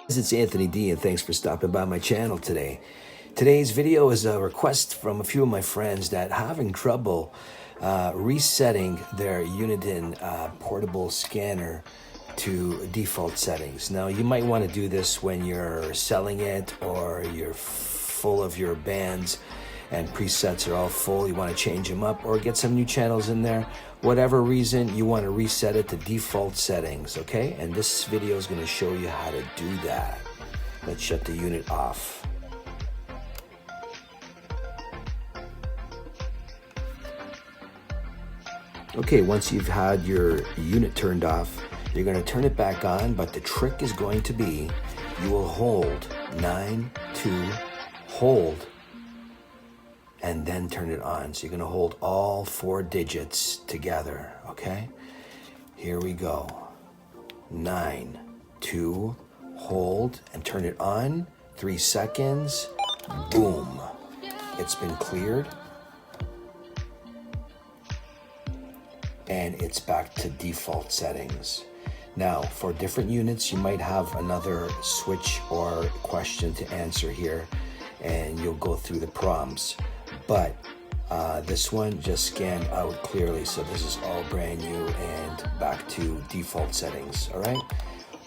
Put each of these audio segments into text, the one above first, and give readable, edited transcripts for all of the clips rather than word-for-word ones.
It's Anthony D, and thanks for stopping by my channel today. Today's video is a request from a few of my friends that are having trouble resetting their UNIDEN portable scanner to default settings. Now, you might want to do this when you're selling it or you're full of your bands and presets are all full. You want to change them up or get some new channels in there. Whatever reason, you want to reset it to default settings, okay? And this video is going to show you how to do that. Let's shut the unit off. Okay, once you've had your unit turned off, you're going to turn it back on, but the trick is going to be you will hold 9, 2, hold, and then turn it on. So you're going to hold all 4 digits together, okay? Here we go. 9, 2, hold, and turn it on. 3 seconds. Boom. It's been cleared. And it's back to default settings. Now, for different units, you might have another switch or question to answer here, and you'll go through the prompts. But this one just scanned out clearly, so this is all brand new and back to default settings, all right?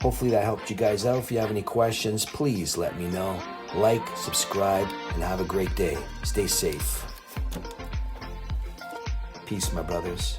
Hopefully that helped you guys out. If you have any questions, please let me know. Like, subscribe, and have a great day. Stay safe. Peace, my brothers.